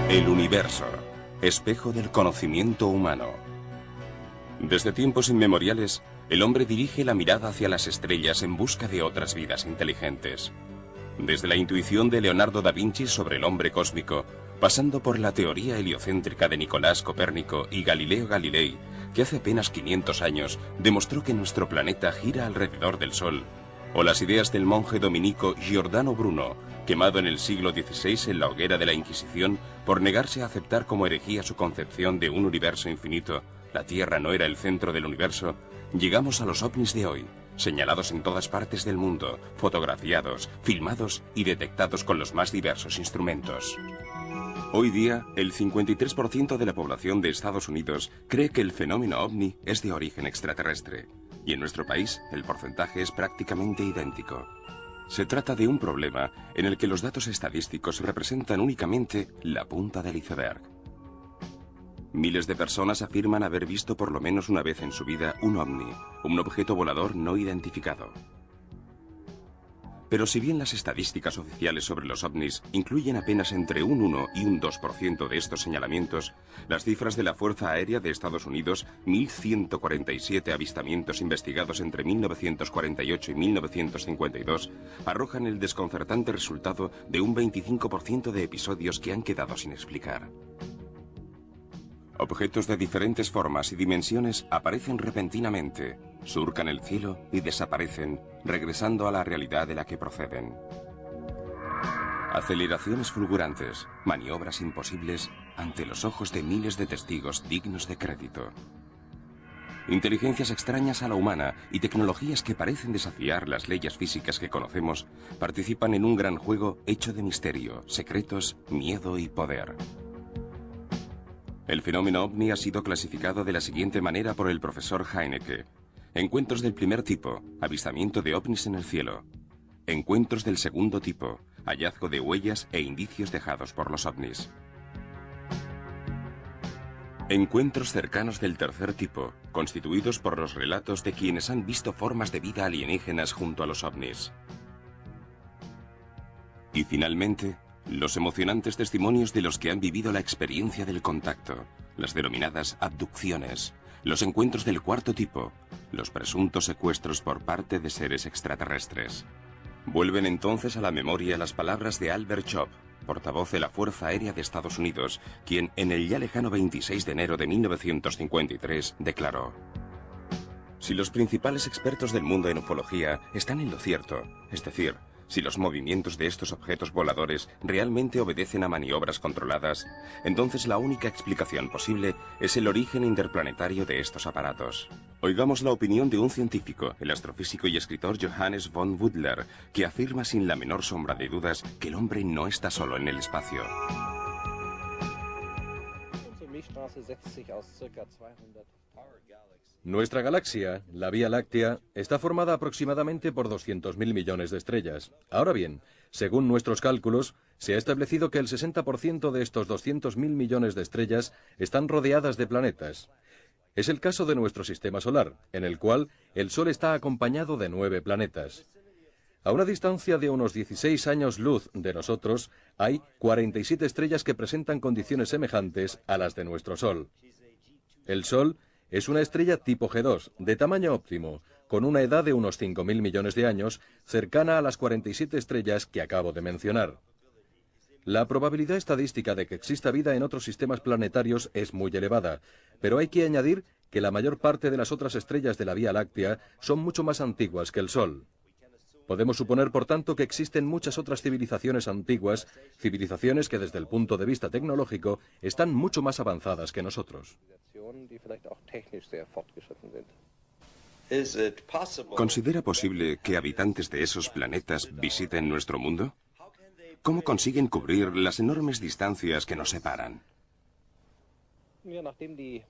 El universo, espejo del conocimiento humano. Desde tiempos inmemoriales, el hombre dirige la mirada hacia las estrellas en busca de otras vidas inteligentes. Desde la intuición de Leonardo da Vinci sobre el hombre cósmico, pasando por la teoría heliocéntrica de Nicolás Copérnico y Galileo Galilei, que hace apenas 500 años demostró que nuestro planeta gira alrededor del Sol, o las ideas del monje dominico Giordano Bruno, quemado en el siglo XVI en la hoguera de la Inquisición por negarse a aceptar como herejía su concepción de un universo infinito, la Tierra no era el centro del universo, llegamos a los ovnis de hoy, señalados en todas partes del mundo, fotografiados, filmados y detectados con los más diversos instrumentos. Hoy día, el 53% de la población de Estados Unidos cree que el fenómeno ovni es de origen extraterrestre, y en nuestro país el porcentaje es prácticamente idéntico. Se trata de un problema en el que los datos estadísticos representan únicamente la punta del iceberg. Miles de personas afirman haber visto por lo menos una vez en su vida un ovni, un objeto volador no identificado. Pero si bien las estadísticas oficiales sobre los ovnis incluyen apenas entre un 1 y un 2% de estos señalamientos, las cifras de la Fuerza Aérea de Estados Unidos, 1.147 avistamientos investigados entre 1948 y 1952, arrojan el desconcertante resultado de un 25% de episodios que han quedado sin explicar. Objetos de diferentes formas y dimensiones aparecen repentinamente, surcan el cielo y desaparecen, regresando a la realidad de la que proceden. Aceleraciones fulgurantes, maniobras imposibles ante los ojos de miles de testigos dignos de crédito. Inteligencias extrañas a la humana y tecnologías que parecen desafiar las leyes físicas que conocemos participan en un gran juego hecho de misterio, secretos, miedo y poder. El fenómeno ovni ha sido clasificado de la siguiente manera por el profesor Heinecke. Encuentros del primer tipo, avistamiento de ovnis en el cielo. Encuentros del segundo tipo, hallazgo de huellas e indicios dejados por los ovnis. Encuentros cercanos del tercer tipo, constituidos por los relatos de quienes han visto formas de vida alienígenas junto a los ovnis. Y finalmente, los emocionantes testimonios de los que han vivido la experiencia del contacto, las denominadas abducciones, los encuentros del cuarto tipo, los presuntos secuestros por parte de seres extraterrestres. Vuelven entonces a la memoria las palabras de Albert Schopp, portavoz de la Fuerza Aérea de Estados Unidos, quien en el ya lejano 26 de enero de 1953 declaró: si los principales expertos del mundo en ufología están en lo cierto, es decir, si los movimientos de estos objetos voladores realmente obedecen a maniobras controladas, entonces la única explicación posible es el origen interplanetario de estos aparatos. Oigamos la opinión de un científico, el astrofísico y escritor Johannes von Butler, que afirma sin la menor sombra de dudas que el hombre no está solo en el espacio. Nuestra galaxia, la Vía Láctea, está formada aproximadamente por 200.000 millones de estrellas. Ahora bien, según nuestros cálculos, se ha establecido que el 60% de estos 200.000 millones de estrellas están rodeadas de planetas. Es el caso de nuestro sistema solar, en el cual el Sol está acompañado de 9 planetas. A una distancia de unos 16 años luz de nosotros, hay 47 estrellas que presentan condiciones semejantes a las de nuestro Sol. El Sol es una estrella tipo G2, de tamaño óptimo, con una edad de unos 5.000 millones de años, cercana a las 47 estrellas que acabo de mencionar. La probabilidad estadística de que exista vida en otros sistemas planetarios es muy elevada, pero hay que añadir que la mayor parte de las otras estrellas de la Vía Láctea son mucho más antiguas que el Sol. Podemos suponer, por tanto, que existen muchas otras civilizaciones antiguas, civilizaciones que desde el punto de vista tecnológico están mucho más avanzadas que nosotros. ¿Considera posible que habitantes de esos planetas visiten nuestro mundo? ¿Cómo consiguen cubrir las enormes distancias que nos separan?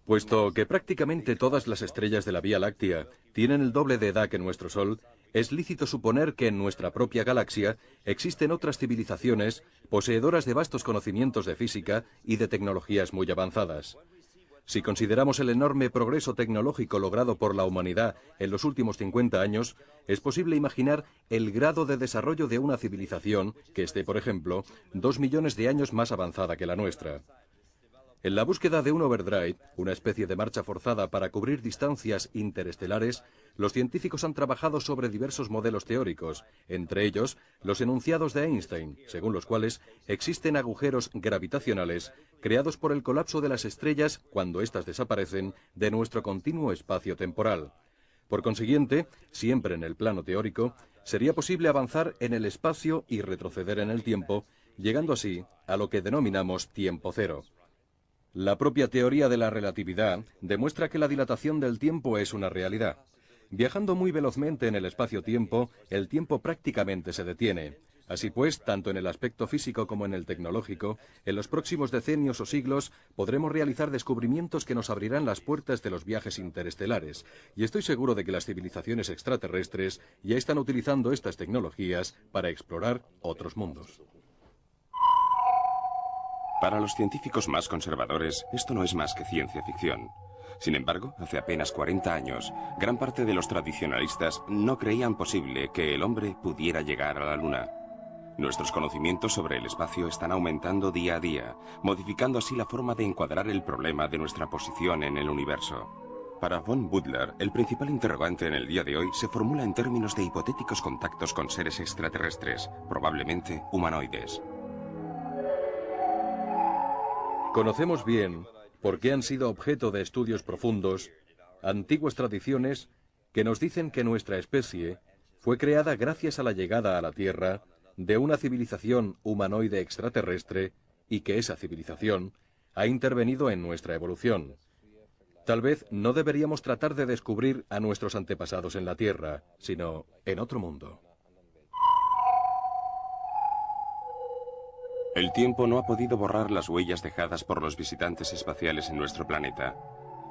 Puesto que prácticamente todas las estrellas de la Vía Láctea tienen el doble de edad que nuestro Sol, es lícito suponer que en nuestra propia galaxia existen otras civilizaciones poseedoras de vastos conocimientos de física y de tecnologías muy avanzadas. Si consideramos el enorme progreso tecnológico logrado por la humanidad en los últimos 50 años, es posible imaginar el grado de desarrollo de una civilización que esté, por ejemplo, 2 millones de años más avanzada que la nuestra. En la búsqueda de un overdrive, una especie de marcha forzada para cubrir distancias interestelares, los científicos han trabajado sobre diversos modelos teóricos, entre ellos los enunciados de Einstein, según los cuales existen agujeros gravitacionales creados por el colapso de las estrellas cuando éstas desaparecen de nuestro continuo espacio temporal. Por consiguiente, siempre en el plano teórico, sería posible avanzar en el espacio y retroceder en el tiempo, llegando así a lo que denominamos tiempo cero. La propia teoría de la relatividad demuestra que la dilatación del tiempo es una realidad. Viajando muy velozmente en el espacio-tiempo, el tiempo prácticamente se detiene. Así pues, tanto en el aspecto físico como en el tecnológico, en los próximos decenios o siglos podremos realizar descubrimientos que nos abrirán las puertas de los viajes interestelares. Y estoy seguro de que las civilizaciones extraterrestres ya están utilizando estas tecnologías para explorar otros mundos. Para los científicos más conservadores, esto no es más que ciencia ficción. Sin embargo, hace apenas 40 años, gran parte de los tradicionalistas no creían posible que el hombre pudiera llegar a la Luna. Nuestros conocimientos sobre el espacio están aumentando día a día, modificando así la forma de encuadrar el problema de nuestra posición en el universo. Para von Butler, el principal interrogante en el día de hoy se formula en términos de hipotéticos contactos con seres extraterrestres, probablemente humanoides. Conocemos bien, porque han sido objeto de estudios profundos, antiguas tradiciones que nos dicen que nuestra especie fue creada gracias a la llegada a la Tierra de una civilización humanoide extraterrestre y que esa civilización ha intervenido en nuestra evolución. Tal vez no deberíamos tratar de descubrir a nuestros antepasados en la Tierra, sino en otro mundo. El tiempo no ha podido borrar las huellas dejadas por los visitantes espaciales en nuestro planeta.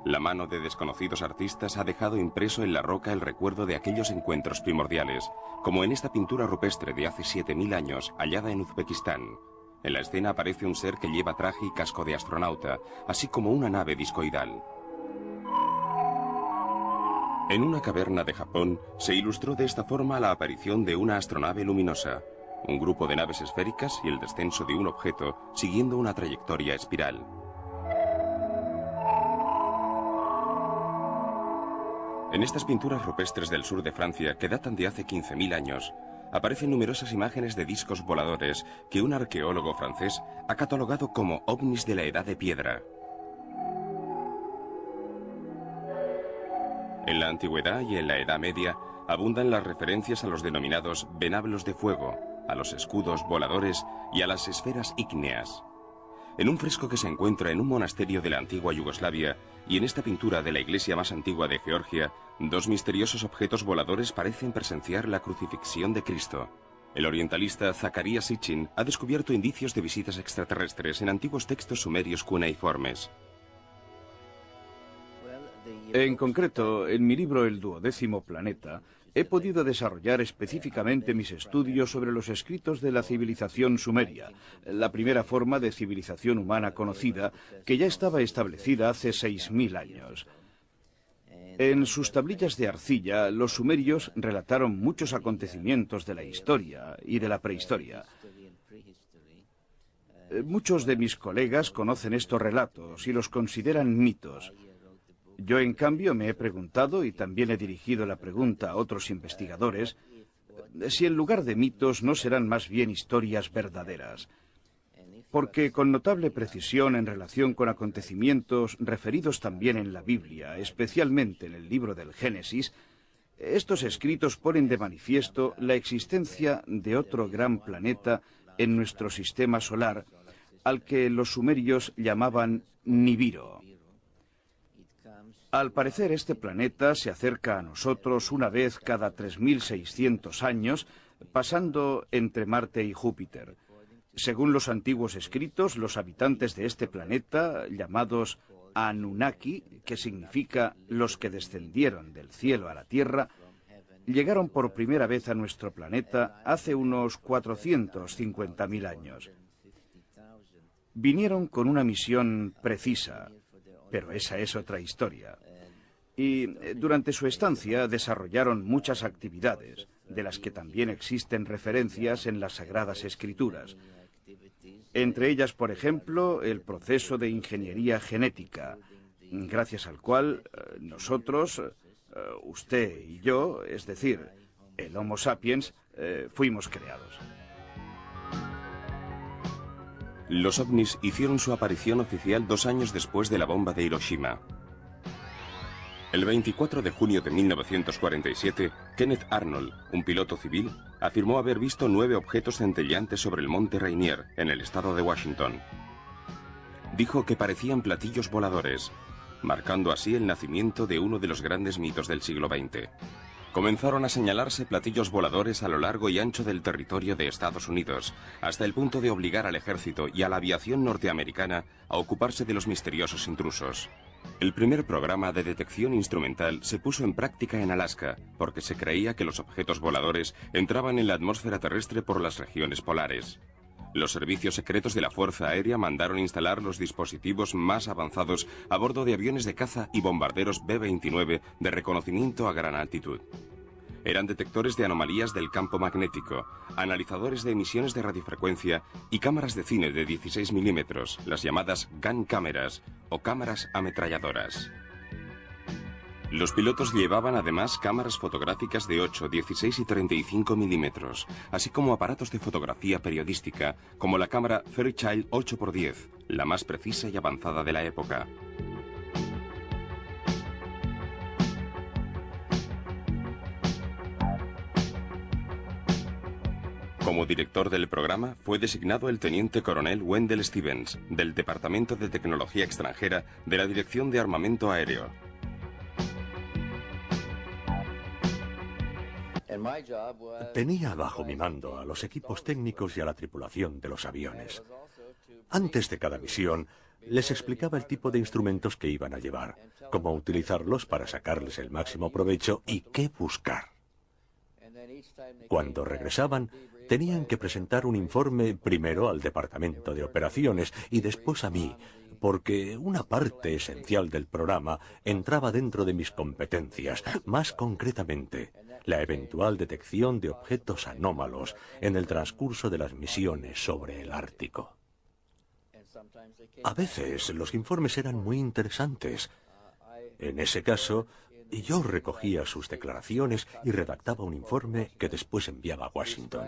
La mano de desconocidos artistas ha dejado impreso en la roca el recuerdo de aquellos encuentros primordiales, como en esta pintura rupestre de hace 7000 años, hallada en Uzbekistán. En la escena aparece un ser que lleva traje y casco de astronauta, así como una nave discoidal. En una caverna de Japón, se ilustró de esta forma la aparición de una astronave luminosa, un grupo de naves esféricas y el descenso de un objeto siguiendo una trayectoria espiral. En estas pinturas rupestres del sur de Francia, que datan de hace 15.000 años, aparecen numerosas imágenes de discos voladores que un arqueólogo francés ha catalogado como ovnis de la Edad de Piedra. En la Antigüedad y en la Edad Media abundan las referencias a los denominados venablos de fuego, a los escudos voladores y a las esferas ígneas. En un fresco que se encuentra en un monasterio de la antigua Yugoslavia y en esta pintura de la iglesia más antigua de Georgia, dos misteriosos objetos voladores parecen presenciar la crucifixión de Cristo. El orientalista Zacarías Sitchin ha descubierto indicios de visitas extraterrestres en antiguos textos sumerios cuneiformes. En concreto, en mi libro El 12º planeta, he podido desarrollar específicamente mis estudios sobre los escritos de la civilización sumeria, la primera forma de civilización humana conocida, que ya estaba establecida hace 6000 años. En sus tablillas de arcilla, los sumerios relataron muchos acontecimientos de la historia y de la prehistoria. Muchos de mis colegas conocen estos relatos y los consideran mitos. Yo, en cambio, me he preguntado, y también he dirigido la pregunta a otros investigadores, si en lugar de mitos no serán más bien historias verdaderas. Porque con notable precisión en relación con acontecimientos referidos también en la Biblia, especialmente en el libro del Génesis, estos escritos ponen de manifiesto la existencia de otro gran planeta en nuestro sistema solar, al que los sumerios llamaban Nibiru. Al parecer, este planeta se acerca a nosotros una vez cada 3600 años, pasando entre Marte y Júpiter. Según los antiguos escritos, los habitantes de este planeta, llamados Anunnaki, que significa los que descendieron del cielo a la Tierra, llegaron por primera vez a nuestro planeta hace unos 450.000 años. Vinieron con una misión precisa: pero esa es otra historia. Y durante su estancia desarrollaron muchas actividades, de las que también existen referencias en las Sagradas Escrituras. Entre ellas, por ejemplo, el proceso de ingeniería genética, gracias al cual nosotros, usted y yo, es decir, el Homo sapiens, fuimos creados. Los ovnis hicieron su aparición oficial 2 años después de la bomba de Hiroshima. El 24 de junio de 1947, Kenneth Arnold, un piloto civil, afirmó haber visto 9 objetos centelleantes sobre el monte Rainier, en el estado de Washington. Dijo que parecían platillos voladores, marcando así el nacimiento de uno de los grandes mitos del siglo XX. Comenzaron a señalarse platillos voladores a lo largo y ancho del territorio de Estados Unidos, hasta el punto de obligar al ejército y a la aviación norteamericana a ocuparse de los misteriosos intrusos. El primer programa de detección instrumental se puso en práctica en Alaska, porque se creía que los objetos voladores entraban en la atmósfera terrestre por las regiones polares. Los servicios secretos de la Fuerza Aérea mandaron instalar los dispositivos más avanzados a bordo de aviones de caza y bombarderos B-29 de reconocimiento a gran altitud. Eran detectores de anomalías del campo magnético, analizadores de emisiones de radiofrecuencia y cámaras de cine de 16 milímetros, las llamadas gun cámaras o cámaras ametralladoras. Los pilotos llevaban además cámaras fotográficas de 8, 16 y 35 milímetros, así como aparatos de fotografía periodística, como la cámara Fairchild 8x10, la más precisa y avanzada de la época. Como director del programa fue designado el teniente coronel Wendell Stevens, del Departamento de Tecnología Extranjera de la Dirección de Armamento Aéreo. Tenía bajo mi mando a los equipos técnicos y a la tripulación de los aviones. Antes de cada misión, les explicaba el tipo de instrumentos que iban a llevar, cómo utilizarlos para sacarles el máximo provecho y qué buscar. Cuando regresaban, tenían que presentar un informe primero al Departamento de Operaciones y después a mí, porque una parte esencial del programa entraba dentro de mis competencias, más concretamente, la eventual detección de objetos anómalos en el transcurso de las misiones sobre el Ártico. A veces los informes eran muy interesantes. En ese caso, yo recogía sus declaraciones y redactaba un informe que después enviaba a Washington.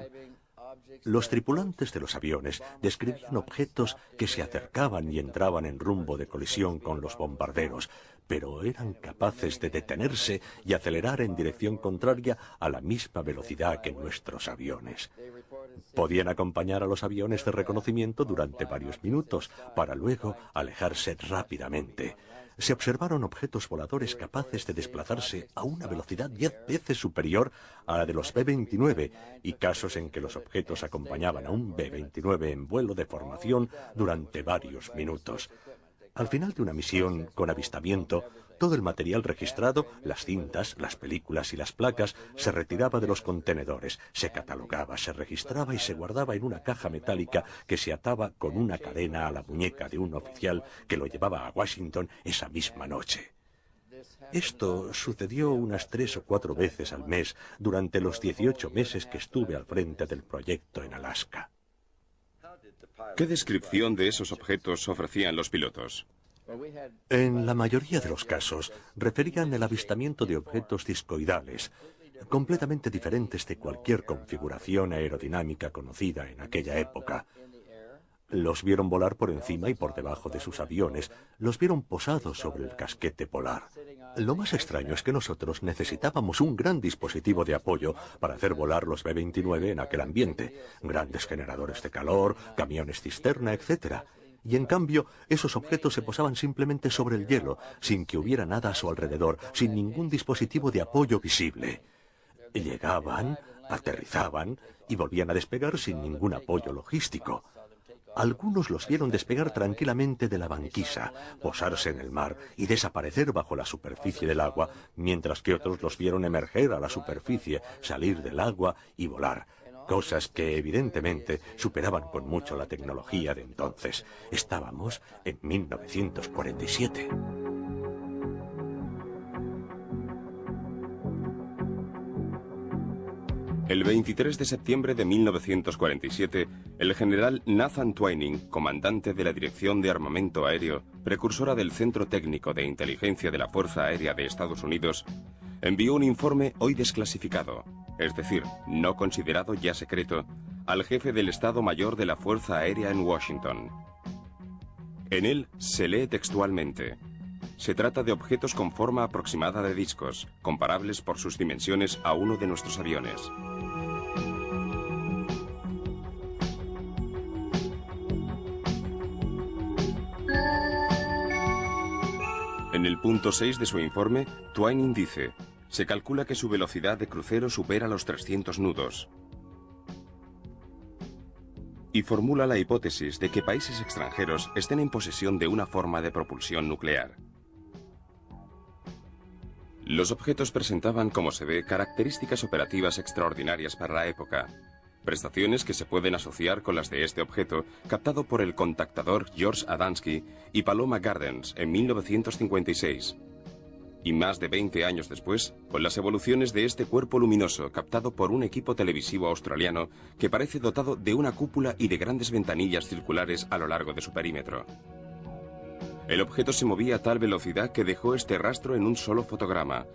Los tripulantes de los aviones describían objetos que se acercaban y entraban en rumbo de colisión con los bombarderos, pero eran capaces de detenerse y acelerar en dirección contraria a la misma velocidad que nuestros aviones. Podían acompañar a los aviones de reconocimiento durante varios minutos, para luego alejarse rápidamente. Se observaron objetos voladores capaces de desplazarse a una velocidad 10 veces superior a la de los B-29 y casos en que los objetos acompañaban a un B-29 en vuelo de formación durante varios minutos. Al final de una misión con avistamiento, todo el material registrado, las cintas, las películas y las placas, se retiraba de los contenedores, se catalogaba, se registraba y se guardaba en una caja metálica que se ataba con una cadena a la muñeca de un oficial que lo llevaba a Washington esa misma noche. Esto sucedió unas 3 o 4 veces al mes durante los 18 meses que estuve al frente del proyecto en Alaska. ¿Qué descripción de esos objetos ofrecían los pilotos? En la mayoría de los casos, referían el avistamiento de objetos discoidales, completamente diferentes de cualquier configuración aerodinámica conocida en aquella época. Los vieron volar por encima y por debajo de sus aviones, los vieron posados sobre el casquete polar. Lo más extraño es que nosotros necesitábamos un gran dispositivo de apoyo para hacer volar los B-29 en aquel ambiente, grandes generadores de calor, camiones cisterna, etc. Y en cambio, esos objetos se posaban simplemente sobre el hielo, sin que hubiera nada a su alrededor, sin ningún dispositivo de apoyo visible. Llegaban, aterrizaban y volvían a despegar sin ningún apoyo logístico. Algunos los vieron despegar tranquilamente de la banquisa, posarse en el mar y desaparecer bajo la superficie del agua, mientras que otros los vieron emerger a la superficie, salir del agua y volar. cosas que evidentemente superaban con mucho la tecnología de entonces. Estábamos en 1947. El 23 de septiembre de 1947, el general Nathan Twining, comandante de la Dirección de Armamento Aéreo, precursora del Centro Técnico de Inteligencia de la Fuerza Aérea de Estados Unidos, envió un informe hoy desclasificado, es decir, no considerado ya secreto, al jefe del Estado Mayor de la Fuerza Aérea en Washington. En él se lee textualmente: se trata de objetos con forma aproximada de discos, comparables por sus dimensiones a uno de nuestros aviones. En el punto 6 de su informe, Twining dice: se calcula que su velocidad de crucero supera los 300 nudos. Y formula la hipótesis de que países extranjeros estén en posesión de una forma de propulsión nuclear. Los objetos presentaban, como se ve, características operativas extraordinarias para la época. Prestaciones que se pueden asociar con las de este objeto, captado por el contactador George Adamski y Paloma Gardens en 1956. Y más de 20 años después, con las evoluciones de este cuerpo luminoso captado por un equipo televisivo australiano que parece dotado de una cúpula y de grandes ventanillas circulares a lo largo de su perímetro. El objeto se movía a tal velocidad que dejó este rastro en un solo fotograma,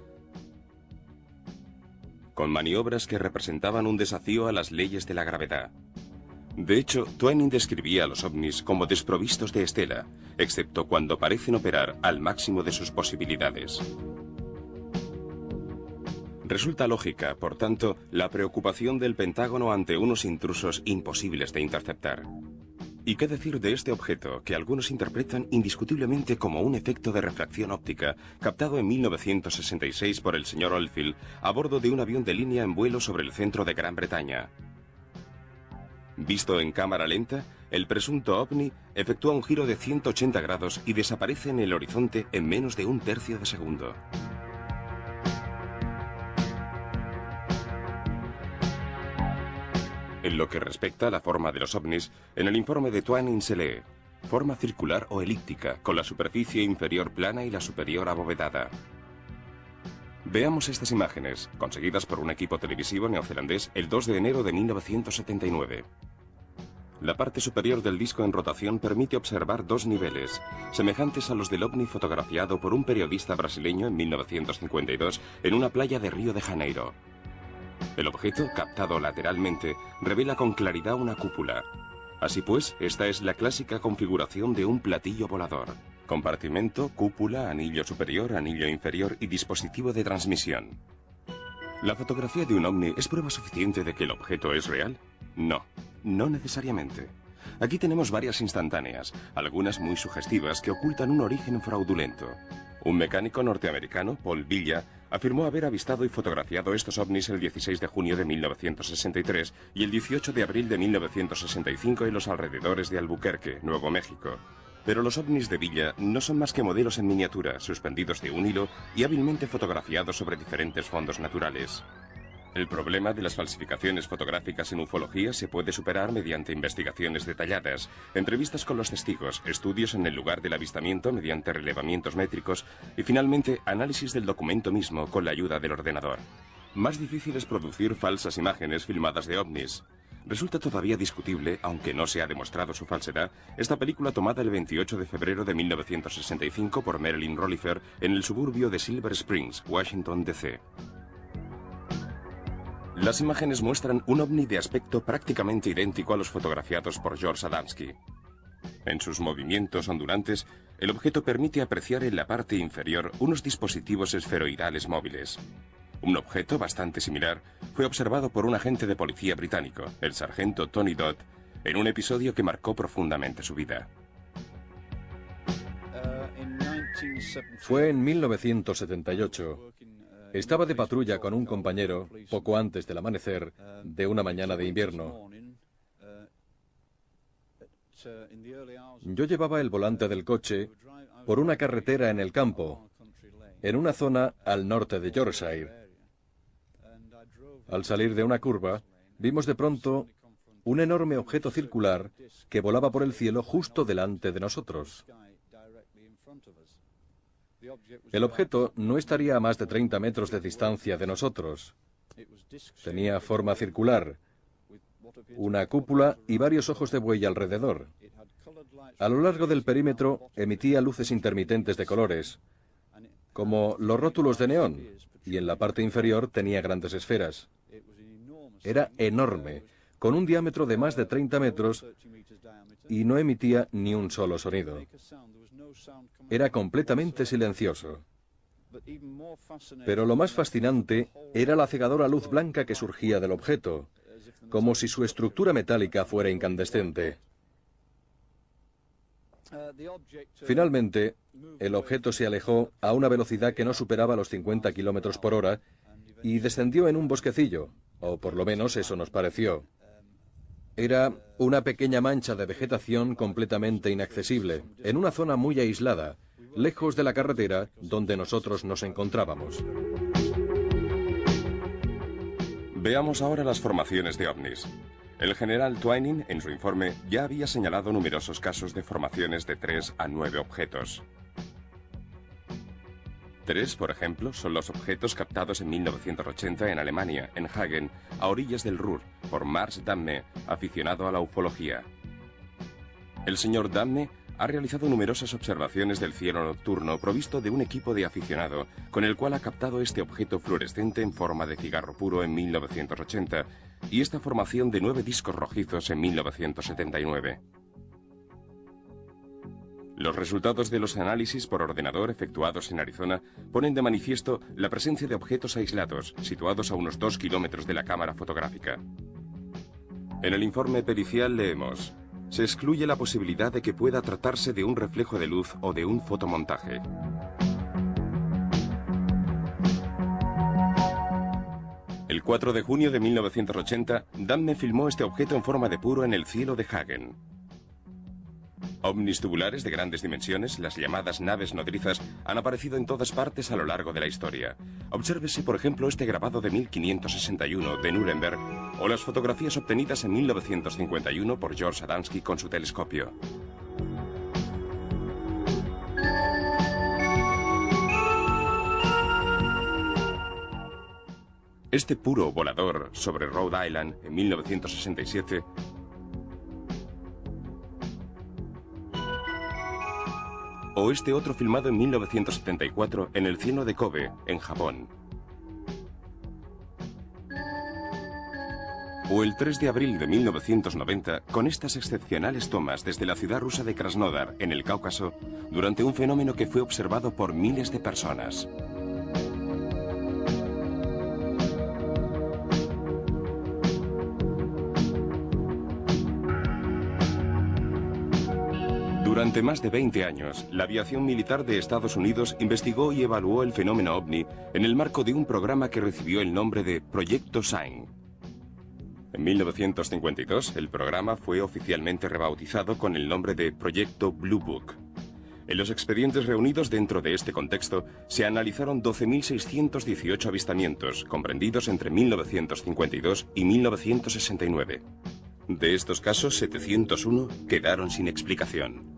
con maniobras que representaban un desafío a las leyes de la gravedad. De hecho, Twining describía a los ovnis como desprovistos de estela, excepto cuando parecen operar al máximo de sus posibilidades. Resulta lógica, por tanto, la preocupación del Pentágono ante unos intrusos imposibles de interceptar. ¿Y qué decir de este objeto, que algunos interpretan indiscutiblemente como un efecto de refracción óptica, captado en 1966 por el señor Oldfield a bordo de un avión de línea en vuelo sobre el centro de Gran Bretaña? Visto en cámara lenta, el presunto ovni efectúa un giro de 180 grados y desaparece en el horizonte en menos de un tercio de segundo. En lo que respecta a la forma de los ovnis, en el informe de Twining se lee: forma circular o elíptica, con la superficie inferior plana y la superior abovedada. Veamos estas imágenes, conseguidas por un equipo televisivo neozelandés el 2 de enero de 1979. La parte superior del disco en rotación permite observar dos niveles, semejantes a los del ovni fotografiado por un periodista brasileño en 1952 en una playa de Río de Janeiro. El objeto, captado lateralmente, revela con claridad una cúpula. Así pues, esta es la clásica configuración de un platillo volador: compartimento, cúpula, anillo superior, anillo inferior y dispositivo de transmisión. ¿La fotografía de un ovni es prueba suficiente de que el objeto es real? No, no necesariamente. Aquí tenemos varias instantáneas, algunas muy sugestivas, que ocultan un origen fraudulento. Un mecánico norteamericano, Paul Villa, afirmó haber avistado y fotografiado estos ovnis el 16 de junio de 1963 y el 18 de abril de 1965 en los alrededores de Albuquerque, Nuevo México. Pero los ovnis de Villa no son más que modelos en miniatura, suspendidos de un hilo y hábilmente fotografiados sobre diferentes fondos naturales. El problema de las falsificaciones fotográficas en ufología se puede superar mediante investigaciones detalladas, entrevistas con los testigos, estudios en el lugar del avistamiento mediante relevamientos métricos y finalmente análisis del documento mismo con la ayuda del ordenador. Más difícil es producir falsas imágenes filmadas de ovnis. Resulta todavía discutible, aunque no se ha demostrado su falsedad, esta película tomada el 28 de febrero de 1965 por Marilyn Rollifer en el suburbio de Silver Springs, Washington, D.C. Las imágenes muestran un ovni de aspecto prácticamente idéntico a los fotografiados por George Adamski. En sus movimientos ondulantes, el objeto permite apreciar en la parte inferior unos dispositivos esferoidales móviles. Un objeto bastante similar fue observado por un agente de policía británico, el sargento Tony Dodd, en un episodio que marcó profundamente su vida. Fue en 1978. Estaba de patrulla con un compañero poco antes del amanecer de una mañana de invierno. Yo llevaba el volante del coche por una carretera en el campo, en una zona al norte de Yorkshire. Al salir de una curva, vimos de pronto un enorme objeto circular que volaba por el cielo justo delante de nosotros. El objeto no estaría a más de 30 metros de distancia de nosotros. Tenía forma circular, una cúpula y varios ojos de buey alrededor. A lo largo del perímetro emitía luces intermitentes de colores, como los rótulos de neón, y en la parte inferior tenía grandes esferas. Era enorme, con un diámetro de más de 30 metros y no emitía ni un solo sonido. Era completamente silencioso. Pero lo más fascinante era la cegadora luz blanca que surgía del objeto, como si su estructura metálica fuera incandescente. Finalmente, el objeto se alejó a una velocidad que no superaba los 50 kilómetros por hora y descendió en un bosquecillo, o por lo menos eso nos pareció. Era una pequeña mancha de vegetación completamente inaccesible, en una zona muy aislada, lejos de la carretera donde nosotros nos encontrábamos. Veamos ahora las formaciones de ovnis. El general Twining, en su informe, ya había señalado numerosos casos de formaciones de 3 a 9 objetos. 3, por ejemplo, son los objetos captados en 1980 en Alemania, en Hagen, a orillas del Ruhr, por Marx Damme, aficionado a la ufología. El señor Damme ha realizado numerosas observaciones del cielo nocturno provisto de un equipo de aficionado, con el cual ha captado este objeto fluorescente en forma de cigarro puro en 1980 y esta formación de 9 discos rojizos en 1979. Los resultados de los análisis por ordenador efectuados en Arizona ponen de manifiesto la presencia de objetos aislados, situados a unos 2 kilómetros de la cámara fotográfica. En el informe pericial leemos: se excluye la posibilidad de que pueda tratarse de un reflejo de luz o de un fotomontaje. El 4 de junio de 1980, Damme filmó este objeto en forma de puro en el cielo de Hagen. Ovnis tubulares de grandes dimensiones, las llamadas naves nodrizas, han aparecido en todas partes a lo largo de la historia. Obsérvese, por ejemplo, este grabado de 1561 de Nuremberg o las fotografías obtenidas en 1951 por George Adamski con su telescopio. Este puro volador sobre Rhode Island en 1967 o este otro filmado en 1974 en el cielo de Kobe, en Japón. O el 3 de abril de 1990, con estas excepcionales tomas desde la ciudad rusa de Krasnodar, en el Cáucaso, durante un fenómeno que fue observado por miles de personas. Durante más de 20 años, la aviación militar de Estados Unidos investigó y evaluó el fenómeno ovni en el marco de un programa que recibió el nombre de Proyecto Sign. En 1952, el programa fue oficialmente rebautizado con el nombre de Proyecto Blue Book. En los expedientes reunidos dentro de este contexto, se analizaron 12.618 avistamientos, comprendidos entre 1952 y 1969. De estos casos, 701 quedaron sin explicación.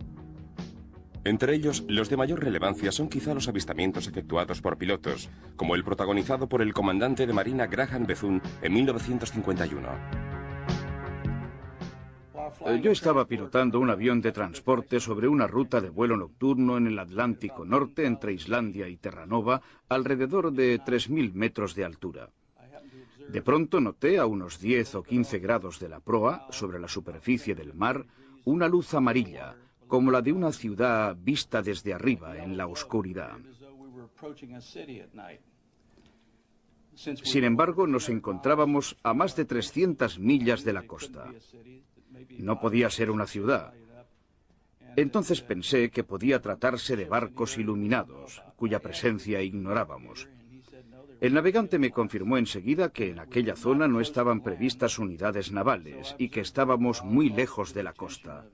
Entre ellos, los de mayor relevancia son quizá los avistamientos efectuados por pilotos, como el protagonizado por el comandante de Marina Graham Bethune en 1951. Yo estaba pilotando un avión de transporte sobre una ruta de vuelo nocturno en el Atlántico Norte entre Islandia y Terranova, alrededor de 3.000 metros de altura. De pronto noté a unos 10 o 15 grados de la proa, sobre la superficie del mar, una luz amarilla, como la de una ciudad vista desde arriba en la oscuridad. Sin embargo, nos encontrábamos a más de 300 millas de la costa. No podía ser una ciudad. Entonces pensé que podía tratarse de barcos iluminados, cuya presencia ignorábamos. El navegante me confirmó enseguida que en aquella zona no estaban previstas unidades navales y que estábamos muy lejos de la costa.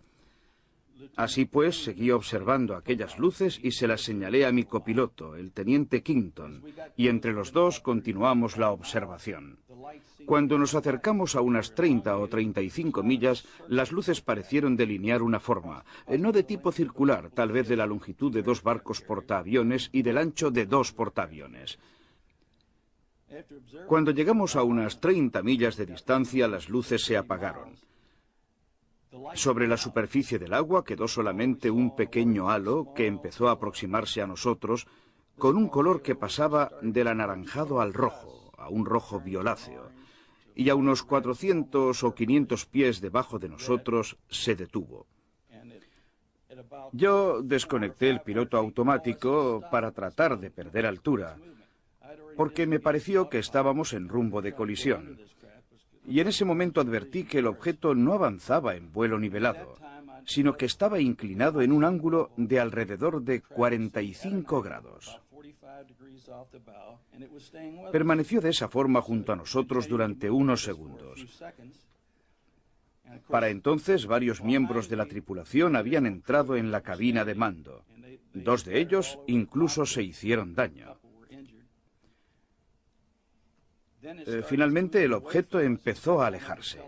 Así pues, seguí observando aquellas luces y se las señalé a mi copiloto, el teniente Kington, y entre los dos continuamos la observación. Cuando nos acercamos a unas 30 o 35 millas, las luces parecieron delinear una forma, no de tipo circular, tal vez de la longitud de 2 barcos portaaviones y del ancho de 2 portaaviones. Cuando llegamos a unas 30 millas de distancia, las luces se apagaron. Sobre la superficie del agua quedó solamente un pequeño halo que empezó a aproximarse a nosotros con un color que pasaba del anaranjado al rojo, a un rojo violáceo, y a unos 400 o 500 pies debajo de nosotros se detuvo. Yo desconecté el piloto automático para tratar de perder altura, porque me pareció que estábamos en rumbo de colisión. Y en ese momento advertí que el objeto no avanzaba en vuelo nivelado, sino que estaba inclinado en un ángulo de alrededor de 45 grados. Permaneció de esa forma junto a nosotros durante unos segundos. Para entonces, varios miembros de la tripulación habían entrado en la cabina de mando. 2 de ellos incluso se hicieron daño. Finalmente, el objeto empezó a alejarse.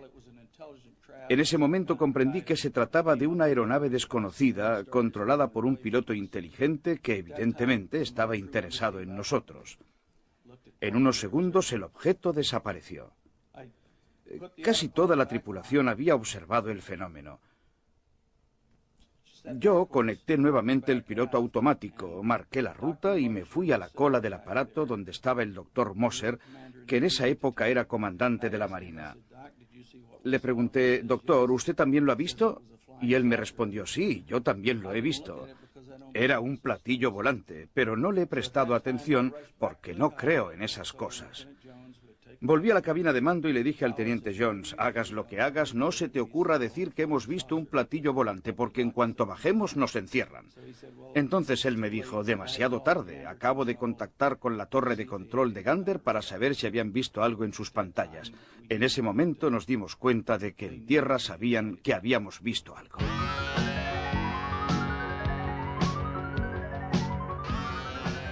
En ese momento comprendí que se trataba de una aeronave desconocida, controlada por un piloto inteligente que evidentemente estaba interesado en nosotros. En unos segundos el objeto desapareció. Casi toda la tripulación había observado el fenómeno. Yo conecté nuevamente el piloto automático, marqué la ruta y me fui a la cola del aparato donde estaba el doctor Moser, que en esa época era comandante de la Marina. Le pregunté, doctor, ¿usted también lo ha visto? Y él me respondió, sí, yo también lo he visto. Era un platillo volante, pero no le he prestado atención porque no creo en esas cosas. Volví a la cabina de mando y le dije al teniente Jones, hagas lo que hagas, no se te ocurra decir que hemos visto un platillo volante, porque en cuanto bajemos nos encierran. Entonces él me dijo, demasiado tarde, acabo de contactar con la torre de control de Gander para saber si habían visto algo en sus pantallas. En ese momento nos dimos cuenta de que en tierra sabían que habíamos visto algo.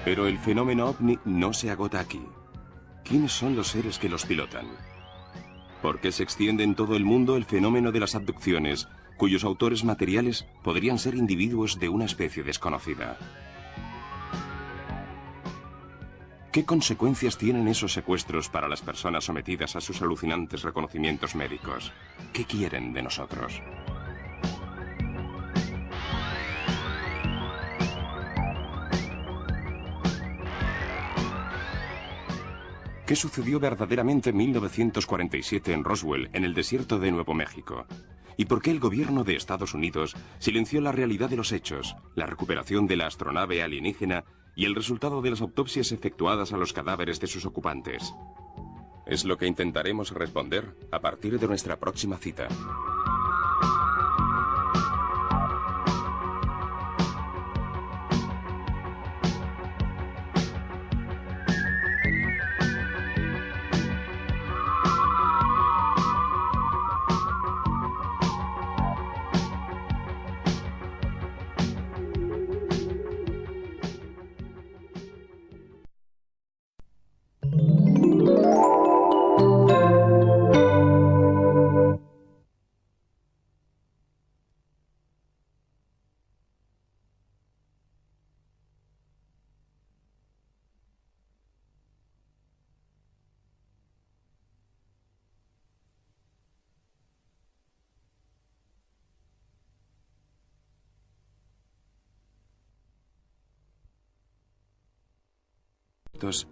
Pero el fenómeno ovni no se agota aquí. ¿Quiénes son los seres que los pilotan? ¿Por qué se extiende en todo el mundo el fenómeno de las abducciones, cuyos autores materiales podrían ser individuos de una especie desconocida? ¿Qué consecuencias tienen esos secuestros para las personas sometidas a sus alucinantes reconocimientos médicos? ¿Qué quieren de nosotros? ¿Qué sucedió verdaderamente en 1947 en Roswell, en el desierto de Nuevo México? ¿Y por qué el gobierno de Estados Unidos silenció la realidad de los hechos, la recuperación de la astronave alienígena y el resultado de las autopsias efectuadas a los cadáveres de sus ocupantes? Es lo que intentaremos responder a partir de nuestra próxima cita.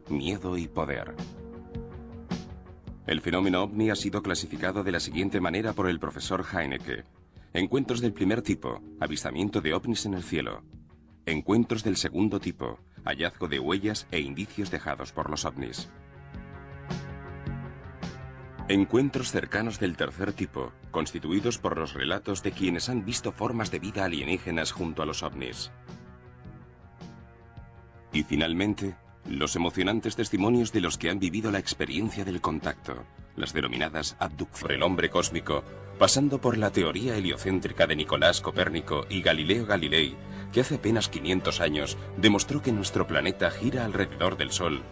Miedo y poder. El fenómeno ovni ha sido clasificado de la siguiente manera por el profesor Heinecke. Encuentros del primer tipo, avistamiento de ovnis en el cielo. Encuentros del segundo tipo, hallazgo de huellas e indicios dejados por los ovnis. Encuentros cercanos del tercer tipo, constituidos por los relatos de quienes han visto formas de vida alienígenas junto a los ovnis. Y finalmente, Los emocionantes testimonios de los que han vivido la experiencia del contacto, las denominadas abducciones del hombre cósmico, pasando por la teoría heliocéntrica de Nicolás Copérnico y Galileo Galilei, que hace apenas 500 años demostró que nuestro planeta gira alrededor del Sol,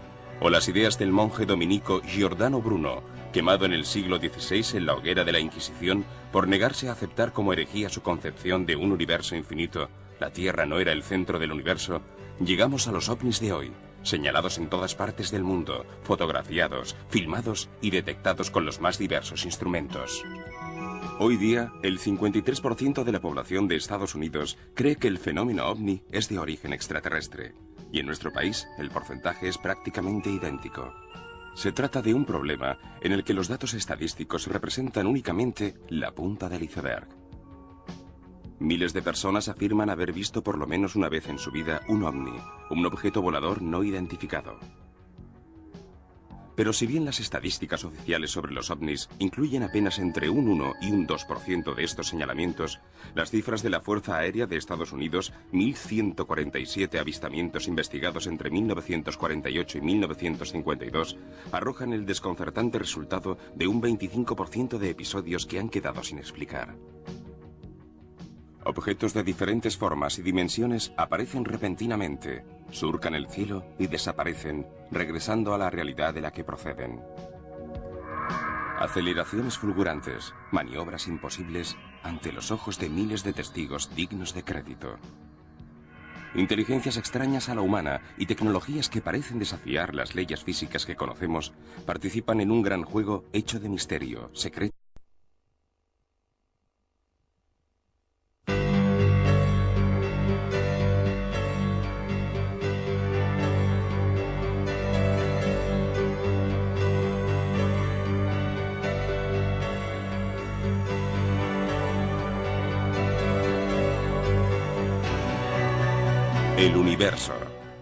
o las ideas del monje dominico Giordano Bruno, quemado en el siglo XVI en la hoguera de la Inquisición por negarse a aceptar como herejía su concepción de un universo infinito, la Tierra no era el centro del universo, llegamos a los ovnis de hoy, señalados en todas partes del mundo, fotografiados, filmados y detectados con los más diversos instrumentos. Hoy día, el 53% de la población de Estados Unidos cree que el fenómeno ovni es de origen extraterrestre, y en nuestro país el porcentaje es prácticamente idéntico. Se trata de un problema en el que los datos estadísticos representan únicamente la punta del iceberg. Miles de personas afirman haber visto por lo menos una vez en su vida un ovni, un objeto volador no identificado. Pero si bien las estadísticas oficiales sobre los ovnis incluyen apenas entre un 1 y un 2% de estos señalamientos, las cifras de la Fuerza Aérea de Estados Unidos, 1.147 avistamientos investigados entre 1948 y 1952, arrojan el desconcertante resultado de un 25% de episodios que han quedado sin explicar. Objetos de diferentes formas y dimensiones aparecen repentinamente, surcan el cielo y desaparecen, regresando a la realidad de la que proceden. Aceleraciones fulgurantes, maniobras imposibles ante los ojos de miles de testigos dignos de crédito. Inteligencias extrañas a la humana y tecnologías que parecen desafiar las leyes físicas que conocemos participan en un gran juego hecho de misterio, secreto. El universo,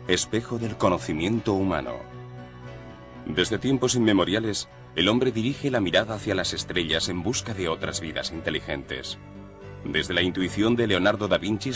espejo del conocimiento humano. Desde tiempos inmemoriales, el hombre dirige la mirada hacia las estrellas en busca de otras vidas inteligentes. Desde la intuición de Leonardo da Vinci